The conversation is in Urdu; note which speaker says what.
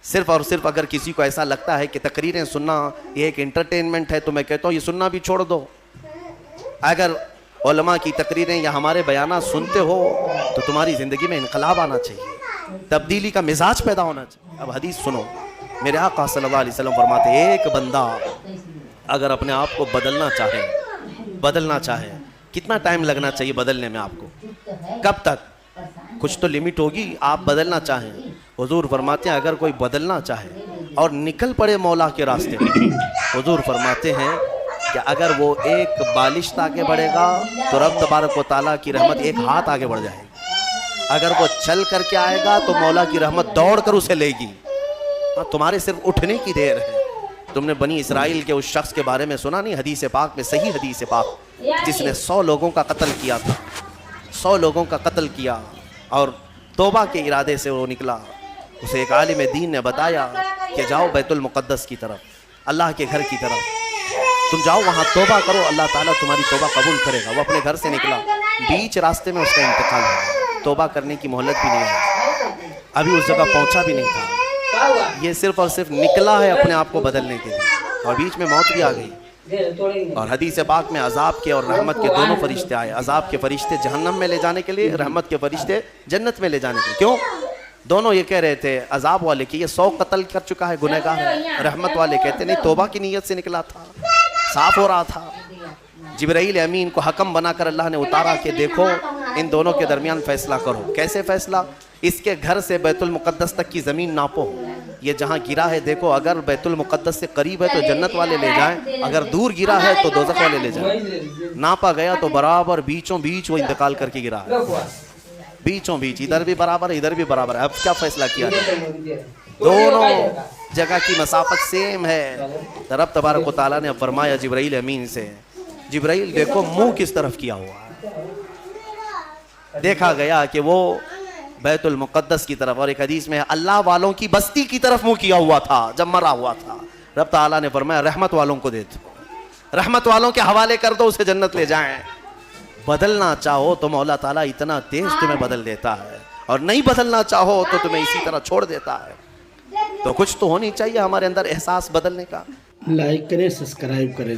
Speaker 1: صرف اور صرف اگر کسی کو ایسا لگتا ہے کہ تقریریں سننا یہ ایک انٹرٹینمنٹ ہے تو میں کہتا ہوں یہ سننا بھی چھوڑ دو. اگر علماء کی تقریریں یا ہمارے بیانات سنتے ہو تو تمہاری زندگی میں انقلاب آنا چاہیے, تبدیلی کا مزاج پیدا ہونا چاہیے. اب حدیث سنو, میرے آقا صلی اللہ علیہ وسلم فرماتے ہیں ایک بندہ اگر اپنے آپ کو بدلنا چاہے کتنا ٹائم لگنا چاہیے بدلنے میں آپ کو, کب تک؟ کچھ تو لمٹ ہوگی. آپ بدلنا چاہیں, حضور فرماتے ہیں اگر کوئی بدلنا چاہے اور نکل پڑے مولا کے راستے میں, حضور فرماتے ہیں کہ اگر وہ ایک بالشت آگے بڑھے گا تو رب تبارک و تعالیٰ کی رحمت ایک ہاتھ آگے بڑھ جائے گی. اگر وہ چل کر کے آئے گا تو مولا کی رحمت دوڑ کر اسے لے گی. تمہارے صرف اٹھنے کی دیر ہے. تم نے بنی اسرائیل کے اس شخص کے بارے میں سنا نہیں, حدیث پاک میں, صحیح حدیث پاک, جس نے 100 لوگوں کا قتل کیا تھا, 100 لوگوں کا قتل کیا اور توبہ کے ارادے سے وہ نکلا. اسے ایک عالم دین نے بتایا کہ جاؤ بیت المقدس کی طرف, اللہ کے گھر کی طرف, تم جاؤ وہاں توبہ کرو, اللہ تعالیٰ تمہاری توبہ قبول کرے گا. وہ اپنے گھر سے نکلا, بیچ راستے میں اس کا انتقال ہوا. توبہ کرنے کی مہلت بھی نہیں ہے, ابھی اس جگہ پہنچا بھی نہیں تھا. یہ صرف اور صرف نکلا ہے اپنے آپ کو بدلنے کے لیے اور بیچ میں موت بھی آ گئی. اور حدیث پاک میں عذاب کے اور رحمت کے دونوں فرشتے آئے. عذاب کے فرشتے جہنم میں لے جانے کے لیے, رحمت کے فرشتے جنت میں لے جانے کے لیے. کیوں؟ دونوں یہ کہہ رہے تھے عذاب والے کہ یہ 100 قتل کر چکا ہے, گنہگار ہے. رحمت والے کہتے نہیں, توبہ کی نیت سے نکلا تھا, صاف ہو رہا تھا. جبرائیل امین کو حکم بنا کر اللہ نے اتارا کہ دیکھو ان دونوں کے درمیان فیصلہ کرو. کیسے فیصلہ؟ اس کے گھر سے بیت المقدس تک کی زمین ناپو, یہ جہاں گرا ہے دیکھو, اگر بیت المقدس سے قریب ہے تو جنت والے لے جائیں, اگر دور گرا ہے تو دوزخ والے لے جائیں. ناپا گیا تو برابر بیچوں بیچ وہ انتقال کر کے گرا ہے, بیچوں بیچ, ادھر بھی برابر ہے ادھر بھی برابر ہے. اب کیا فیصلہ کیا جائے؟ دونوں جگہ کی مسافت سیم ہے. رب تبارک و تعالیٰ نے فرمایا جبرائیل امین سے, جبرائیل دیکھو منہ کس طرف کیا ہوا ہے. دیکھا گیا کہ وہ بیت المقدس کی طرف, اور ایک حدیث میں اللہ والوں کی بستی کی طرف منہ کیا ہوا تھا جب مرا ہوا تھا. رب تعالیٰ نے فرمایا رحمت والوں کو دے دو, رحمت والوں کے حوالے کر دو, اسے جنت لے جائیں. بدلنا چاہو تو مولا تعالیٰ اتنا تیز تمہیں بدل دیتا ہے, اور نہیں بدلنا چاہو تو تمہیں اسی طرح چھوڑ دیتا ہے. تو کچھ تو ہونی چاہیے ہمارے اندر احساس بدلنے کا.
Speaker 2: لائک کریں, سبسکرائب کریں.